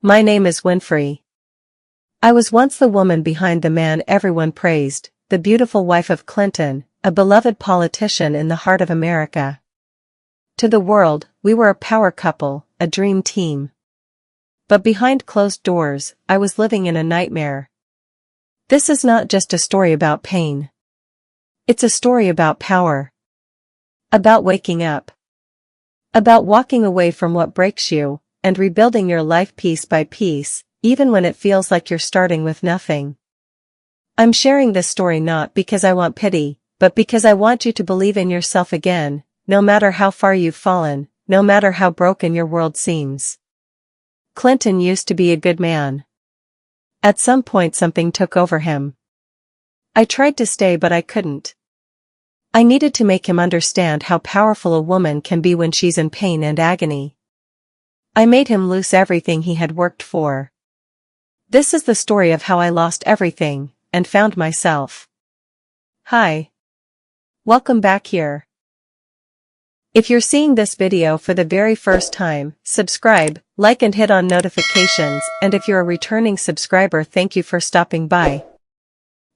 My name is Winfrey. I was once the woman behind the man everyone praised, the beautiful wife of Clinton, a beloved politician in the heart of America. To the world, we were a power couple, a dream team. But behind closed doors, I was living in a nightmare. This is not just a story about pain. It's a story about power. About waking up. About walking away from what breaks you, and rebuilding your life piece by piece, even when it feels like you're starting with nothing. I'm sharing this story not because I want pity, but because I want you to believe in yourself again, no matter how far you've fallen, no matter how broken your world seems. Clinton used to be a good man. At some point something took over him. I tried to stay but I couldn't. I needed to make him understand how powerful a woman can be when she's in pain and agony. I made him lose everything he had worked for. This is the story of how I lost everything, and found myself. Hi. Welcome back here. If you're seeing this video for the very first time, subscribe, like and hit on notifications, and if you're a returning subscriber, thank you for stopping by.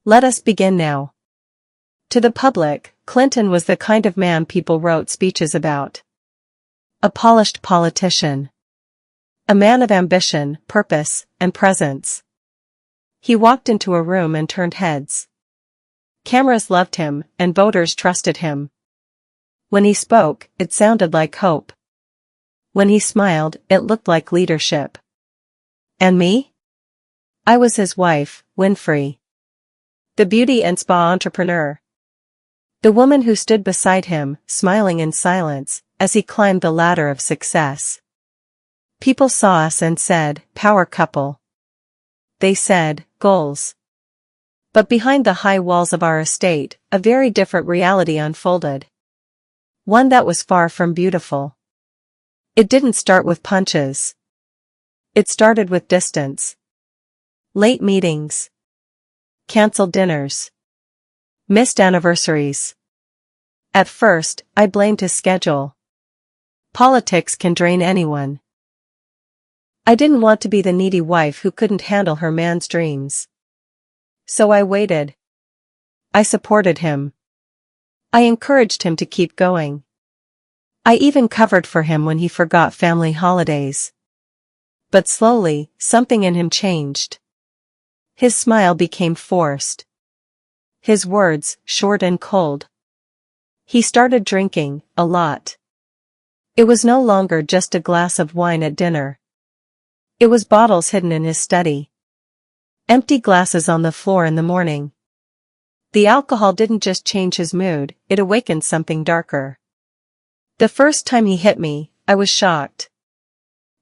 Let us begin now. To the public, Clinton was the kind of man people wrote speeches about. A polished politician. A man of ambition, purpose, and presence. He walked into a room and turned heads. Cameras loved him, and voters trusted him. When he spoke, it sounded like hope. When he smiled, it looked like leadership. And me? I was his wife, Winfrey. The beauty and spa entrepreneur. The woman who stood beside him, smiling in silence, as he climbed the ladder of success. People saw us and said, power couple. They said, goals. But behind the high walls of our estate, a very different reality unfolded. One that was far from beautiful. It didn't start with punches. It started with distance. Late meetings. Canceled dinners. Missed anniversaries. At first, I blamed his schedule. Politics can drain anyone. I didn't want to be the needy wife who couldn't handle her man's dreams. So I waited. I supported him. I encouraged him to keep going. I even covered for him when he forgot family holidays. But slowly, something in him changed. His smile became forced. His words, short and cold. He started drinking, a lot. It was no longer just a glass of wine at dinner. It was bottles hidden in his study. Empty glasses on the floor in the morning. The alcohol didn't just change his mood, it awakened something darker. The first time he hit me, I was shocked.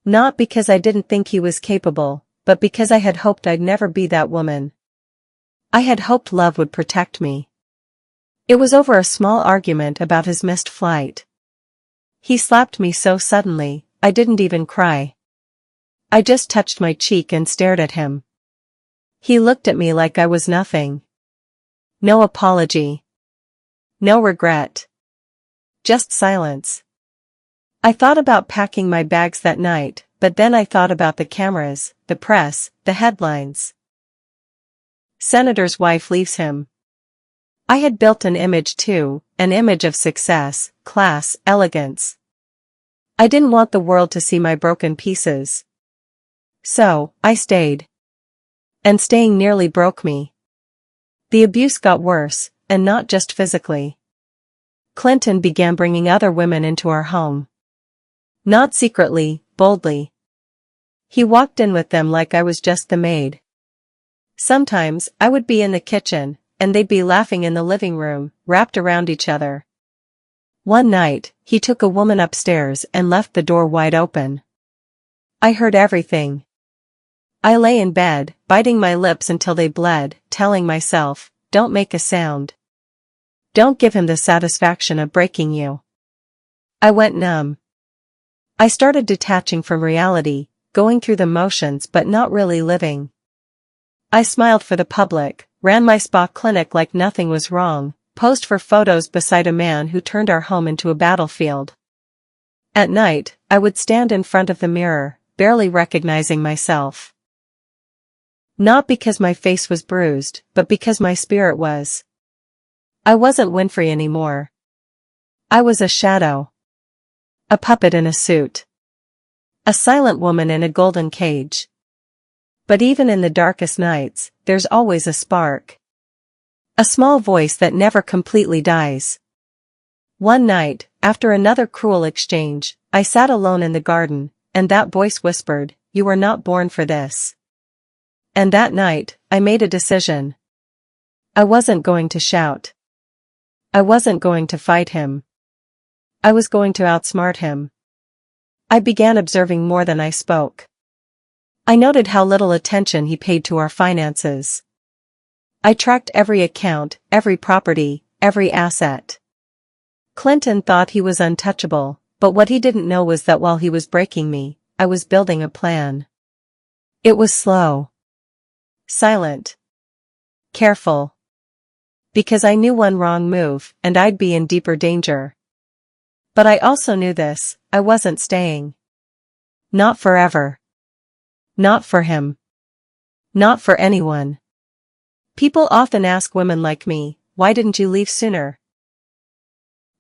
Not because I didn't think he was capable, but because I had hoped I'd never be that woman. I had hoped love would protect me. It was over a small argument about his missed flight. He slapped me so suddenly, I didn't even cry. I just touched my cheek and stared at him. He looked at me like I was nothing. No apology. No regret. Just silence. I thought about packing my bags that night, but then I thought about the cameras, the press, the headlines. Senator's wife leaves him. I had built an image too, an image of success, class, elegance. I didn't want the world to see my broken pieces. So, I stayed. And staying nearly broke me. The abuse got worse, and not just physically. Clinton began bringing other women into our home. Not secretly, boldly. He walked in with them like I was just the maid. Sometimes, I would be in the kitchen, and they'd be laughing in the living room, wrapped around each other. One night, he took a woman upstairs and left the door wide open. I heard everything. I lay in bed, biting my lips until they bled, telling myself, don't make a sound. Don't give him the satisfaction of breaking you. I went numb. I started detaching from reality, going through the motions but not really living. I smiled for the public, ran my spa clinic like nothing was wrong, posed for photos beside a man who turned our home into a battlefield. At night, I would stand in front of the mirror, barely recognizing myself. Not because my face was bruised, but because my spirit was. I wasn't Winfrey anymore. I was a shadow. A puppet in a suit. A silent woman in a golden cage. But even in the darkest nights, there's always a spark. A small voice that never completely dies. One night, after another cruel exchange, I sat alone in the garden, and that voice whispered, "You were not born for this." And that night, I made a decision. I wasn't going to shout. I wasn't going to fight him. I was going to outsmart him. I began observing more than I spoke. I noted how little attention he paid to our finances. I tracked every account, every property, every asset. Clinton thought he was untouchable, but what he didn't know was that while he was breaking me, I was building a plan. It was slow. Silent. Careful. Because I knew one wrong move, and I'd be in deeper danger. But I also knew this, I wasn't staying. Not forever. Not for him. Not for anyone. People often ask women like me, "Why didn't you leave sooner?"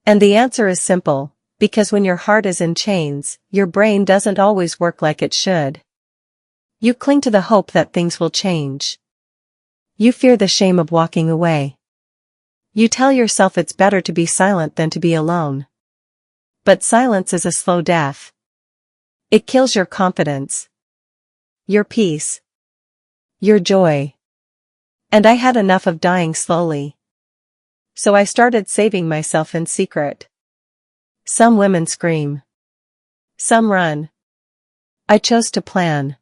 And the answer is simple, because when your heart is in chains, your brain doesn't always work like it should. You cling to the hope that things will change. You fear the shame of walking away. You tell yourself it's better to be silent than to be alone. But silence is a slow death. It kills your confidence. Your peace. Your joy. And I had enough of dying slowly. So I started saving myself in secret. Some women scream. Some run. I chose to plan.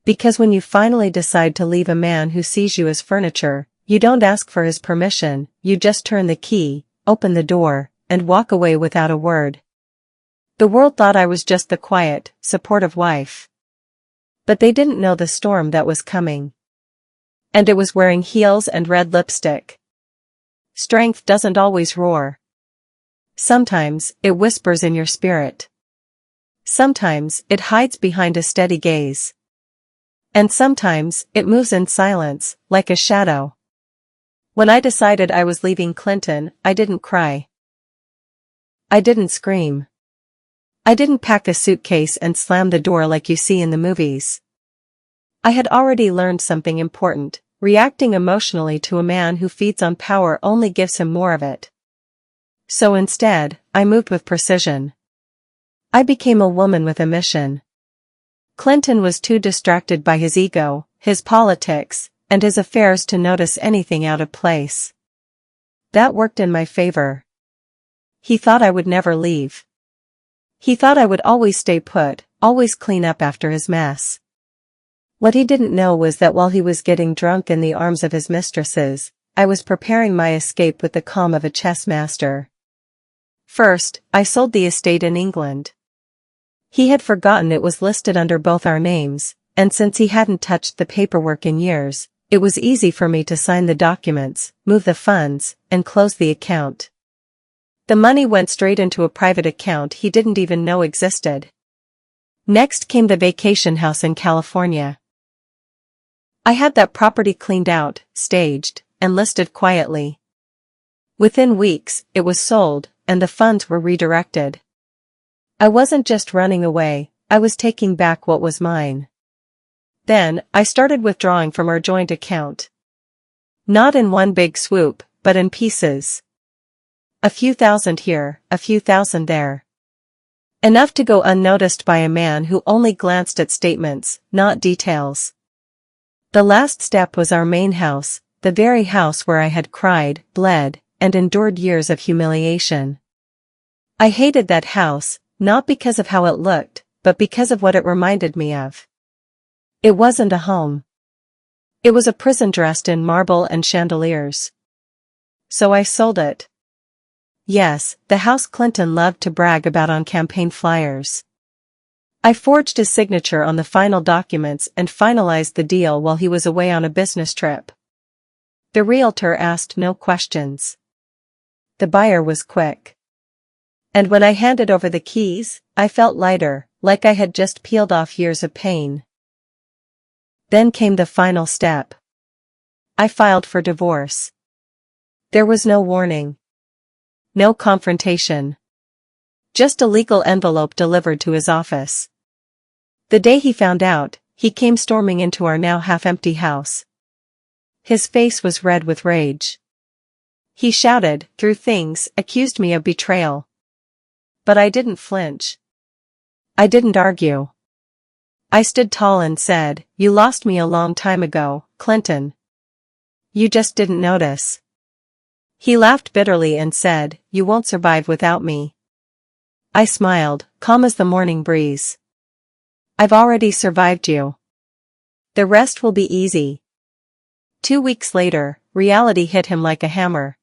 Because when you finally decide to leave a man who sees you as furniture, you don't ask for his permission, you just turn the key, open the door, and walk away without a word. The world thought I was just the quiet, supportive wife. But they didn't know the storm that was coming. And it was wearing heels and red lipstick. Strength doesn't always roar. Sometimes, it whispers in your spirit. Sometimes, it hides behind a steady gaze. And sometimes, it moves in silence, like a shadow. When I decided I was leaving Clinton, I didn't cry. I didn't scream. I didn't pack a suitcase and slam the door like you see in the movies. I had already learned something important. Reacting emotionally to a man who feeds on power only gives him more of it. So instead, I moved with precision. I became a woman with a mission. Clinton was too distracted by his ego, his politics, and his affairs to notice anything out of place. That worked in my favor. He thought I would never leave. He thought I would always stay put, always clean up after his mess. What he didn't know was that while he was getting drunk in the arms of his mistresses, I was preparing my escape with the calm of a chess master. First, I sold the estate in England. He had forgotten it was listed under both our names, and since he hadn't touched the paperwork in years, it was easy for me to sign the documents, move the funds, and close the account. The money went straight into a private account he didn't even know existed. Next came the vacation house in California. I had that property cleaned out, staged, and listed quietly. Within weeks, it was sold, and the funds were redirected. I wasn't just running away, I was taking back what was mine. Then, I started withdrawing from our joint account. Not in one big swoop, but in pieces. A few thousand here, a few thousand there. Enough to go unnoticed by a man who only glanced at statements, not details. The last step was our main house, the very house where I had cried, bled, and endured years of humiliation. I hated that house, not because of how it looked, but because of what it reminded me of. It wasn't a home. It was a prison dressed in marble and chandeliers. So I sold it. Yes, the house Clinton loved to brag about on campaign flyers. I forged his signature on the final documents and finalized the deal while he was away on a business trip. The realtor asked no questions. The buyer was quick. And when I handed over the keys, I felt lighter, like I had just peeled off years of pain. Then came the final step. I filed for divorce. There was no warning. No confrontation. Just a legal envelope delivered to his office. The day he found out, he came storming into our now half-empty house. His face was red with rage. He shouted, threw things, accused me of betrayal. But I didn't flinch. I didn't argue. I stood tall and said, "You lost me a long time ago, Clinton. You just didn't notice." He laughed bitterly and said, "You won't survive without me." I smiled, calm as the morning breeze. "I've already survived you. The rest will be easy." 2 weeks later, reality hit him like a hammer.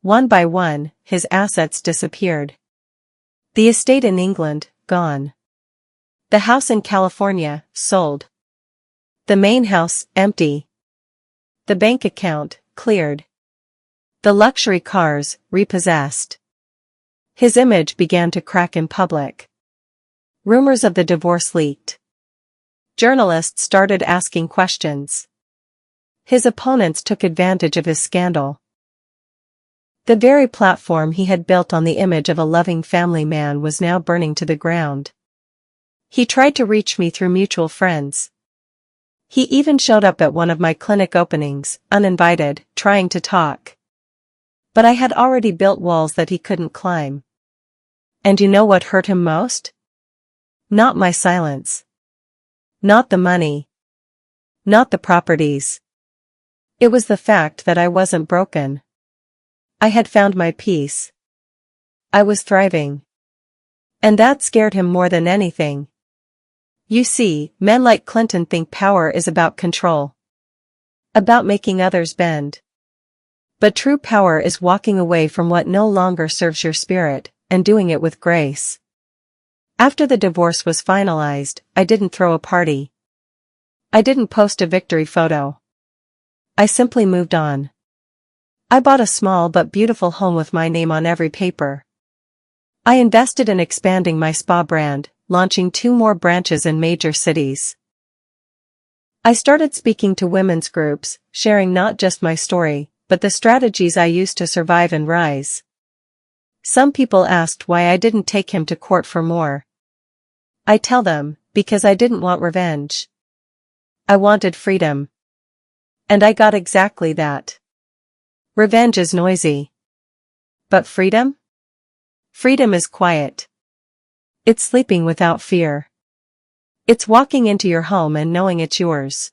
One by one, his assets disappeared. The estate in England, gone. The house in California, sold. The main house, empty. The bank account, cleared. The luxury cars, repossessed. His image began to crack in public. Rumors of the divorce leaked. Journalists started asking questions. His opponents took advantage of his scandal. The very platform he had built on the image of a loving family man was now burning to the ground. He tried to reach me through mutual friends. He even showed up at one of my clinic openings, uninvited, trying to talk. But I had already built walls that he couldn't climb. And you know what hurt him most? Not my silence. Not the money. Not the properties. It was the fact that I wasn't broken. I had found my peace. I was thriving. And that scared him more than anything. You see, men like Clinton think power is about control. About making others bend. But true power is walking away from what no longer serves your spirit, and doing it with grace. After the divorce was finalized, I didn't throw a party. I didn't post a victory photo. I simply moved on. I bought a small but beautiful home with my name on every paper. I invested in expanding my spa brand, launching 2 more branches in major cities. I started speaking to women's groups, sharing not just my story, but the strategies I used to survive and rise. Some people asked why I didn't take him to court for more. I tell them, because I didn't want revenge. I wanted freedom. And I got exactly that. Revenge is noisy. But freedom? Freedom is quiet. It's sleeping without fear. It's walking into your home and knowing it's yours.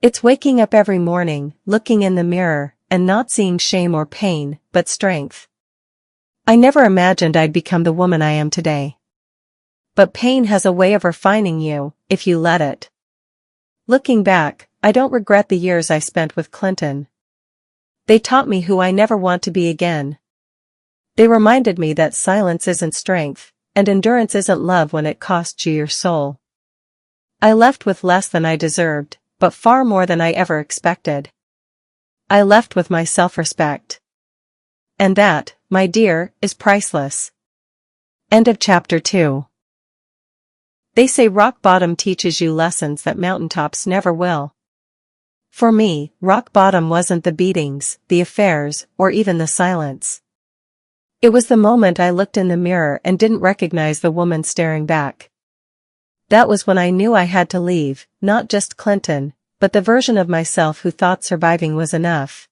It's waking up every morning, looking in the mirror, and not seeing shame or pain, but strength. I never imagined I'd become the woman I am today. But pain has a way of refining you, if you let it. Looking back, I don't regret the years I spent with Clinton. They taught me who I never want to be again. They reminded me that silence isn't strength, and endurance isn't love when it costs you your soul. I left with less than I deserved, but far more than I ever expected. I left with my self-respect. And that, my dear, is priceless. End of chapter 2. They say rock bottom teaches you lessons that mountaintops never will. For me, rock bottom wasn't the beatings, the affairs, or even the silence. It was the moment I looked in the mirror and didn't recognize the woman staring back. That was when I knew I had to leave, not just Clinton, but the version of myself who thought surviving was enough.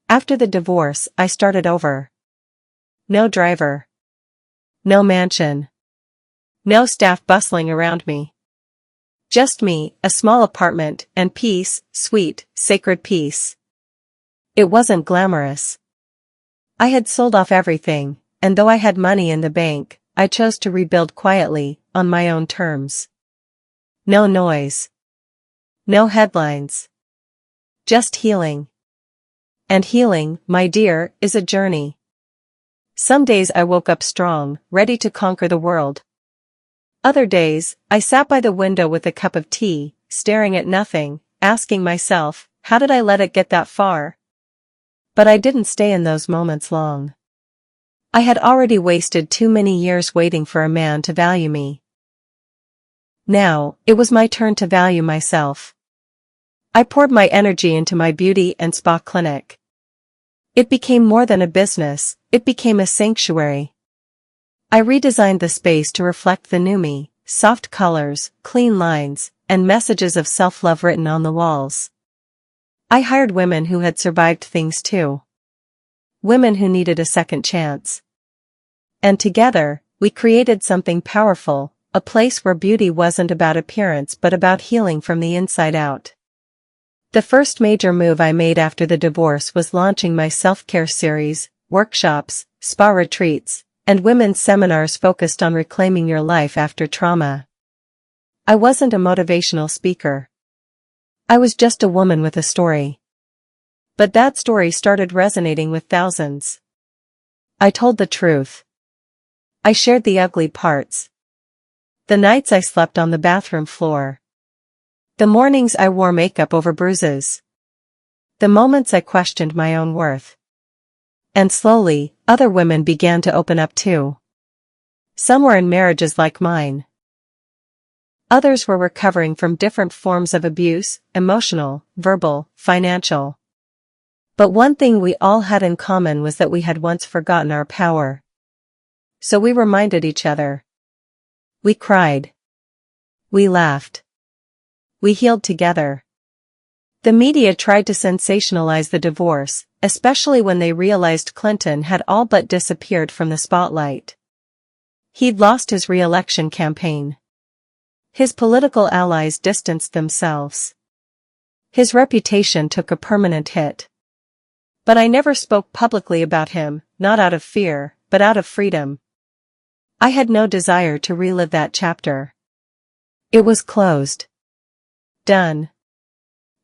After the divorce, I started over. No driver. No mansion. No staff bustling around me. Just me, a small apartment, and peace, sweet, sacred peace. It wasn't glamorous. I had sold off everything, and though I had money in the bank, I chose to rebuild quietly, on my own terms. No noise. No headlines. Just healing. And healing, my dear, is a journey. Some days I woke up strong, ready to conquer the world. Other days, I sat by the window with a cup of tea, staring at nothing, asking myself, how did I let it get that far? But I didn't stay in those moments long. I had already wasted too many years waiting for a man to value me. Now, it was my turn to value myself. I poured my energy into my beauty and spa clinic. It became more than a business, it became a sanctuary. I redesigned the space to reflect the new me, soft colors, clean lines, and messages of self-love written on the walls. I hired women who had survived things too. Women who needed a second chance. And together, we created something powerful, a place where beauty wasn't about appearance but about healing from the inside out. The first major move I made after the divorce was launching my self-care series, workshops, spa retreats, and women's seminars focused on reclaiming your life after trauma. I wasn't a motivational speaker. I was just a woman with a story. But that story started resonating with thousands. I told the truth. I shared the ugly parts. The nights I slept on the bathroom floor. The mornings I wore makeup over bruises. The moments I questioned my own worth. And slowly, other women began to open up too. Some were in marriages like mine. Others were recovering from different forms of abuse, emotional, verbal, financial. But one thing we all had in common was that we had once forgotten our power. So we reminded each other. We cried. We laughed. We healed together. The media tried to sensationalize the divorce, especially when they realized Clinton had all but disappeared from the spotlight. He'd lost his re-election campaign. His political allies distanced themselves. His reputation took a permanent hit. But I never spoke publicly about him, not out of fear, but out of freedom. I had no desire to relive that chapter. It was closed. Done.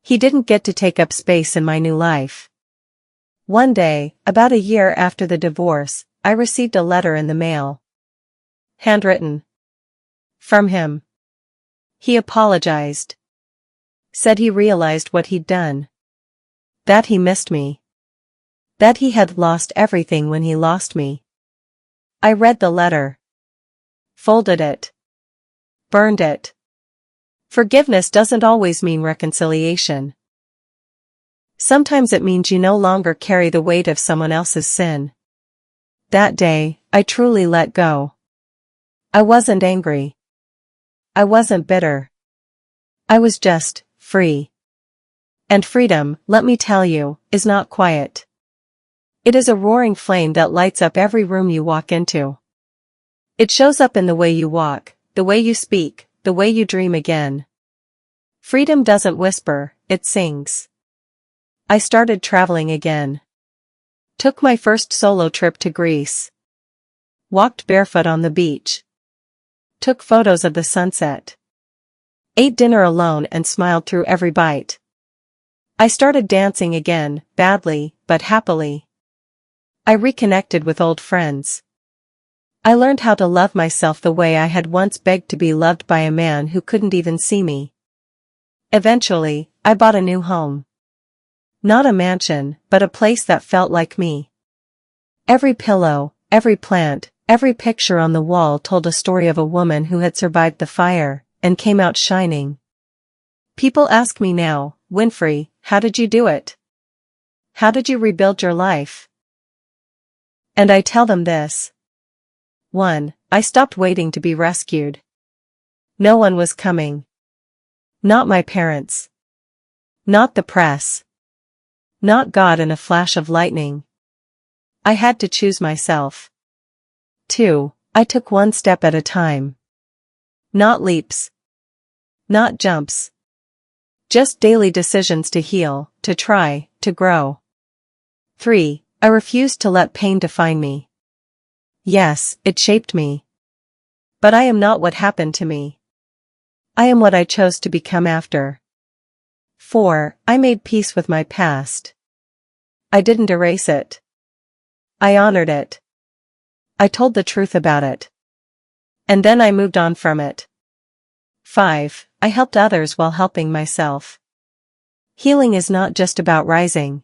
He didn't get to take up space in my new life. One day, about a year after the divorce, I received a letter in the mail. Handwritten. From him. He apologized. Said he realized what he'd done. That he missed me. That he had lost everything when he lost me. I read the letter. Folded it. Burned it. Forgiveness doesn't always mean reconciliation. Sometimes it means you no longer carry the weight of someone else's sin. That day, I truly let go. I wasn't angry. I wasn't bitter. I was just free. And freedom, let me tell you, is not quiet. It is a roaring flame that lights up every room you walk into. It shows up in the way you walk, the way you speak, the way you dream again. Freedom doesn't whisper, it sings. I started traveling again. Took my first solo trip to Greece. Walked barefoot on the beach. Took photos of the sunset. Ate dinner alone and smiled through every bite. I started dancing again, badly, but happily. I reconnected with old friends. I learned how to love myself the way I had once begged to be loved by a man who couldn't even see me. Eventually, I bought a new home. Not a mansion, but a place that felt like me. Every pillow, every plant, every picture on the wall told a story of a woman who had survived the fire and came out shining. People ask me now, Winfrey, how did you do it? How did you rebuild your life? And I tell them this. 1. I stopped waiting to be rescued. No one was coming. Not my parents. Not the press. Not God in a flash of lightning. I had to choose myself. 2. I took one step at a time. Not leaps. Not jumps. Just daily decisions to heal, to try, to grow. 3. I refused to let pain define me. Yes, it shaped me. But I am not what happened to me. I am what I chose to become after. 4. I made peace with my past. I didn't erase it. I honored it. I told the truth about it. And then I moved on from it. 5. I helped others while helping myself. Healing is not just about rising.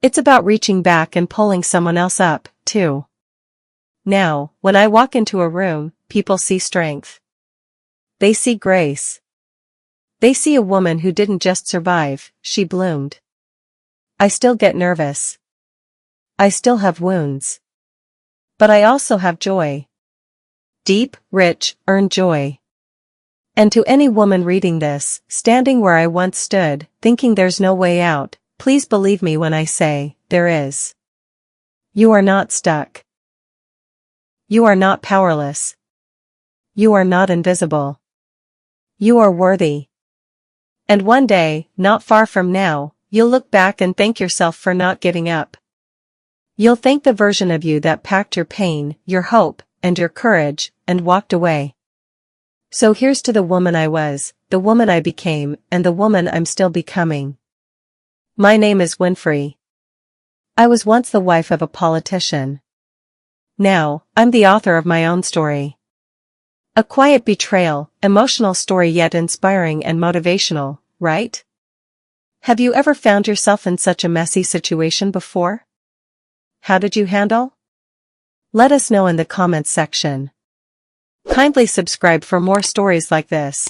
It's about reaching back and pulling someone else up, too. Now, when I walk into a room, people see strength. They see grace. They see a woman who didn't just survive, she bloomed. I still get nervous. I still have wounds. But I also have joy. Deep, rich, earned joy. And to any woman reading this, standing where I once stood, thinking there's no way out, please believe me when I say, there is. You are not stuck. You are not powerless. You are not invisible. You are worthy. And one day, not far from now, you'll look back and thank yourself for not giving up. You'll thank the version of you that packed your pain, your hope, and your courage, and walked away. So here's to the woman I was, the woman I became, and the woman I'm still becoming. My name is Winfrey. I was once the wife of a politician. Now, I'm the author of my own story. A quiet betrayal, emotional story yet inspiring and motivational, right? Have you ever found yourself in such a messy situation before? How did you handle? Let us know in the comments section. Kindly subscribe for more stories like this.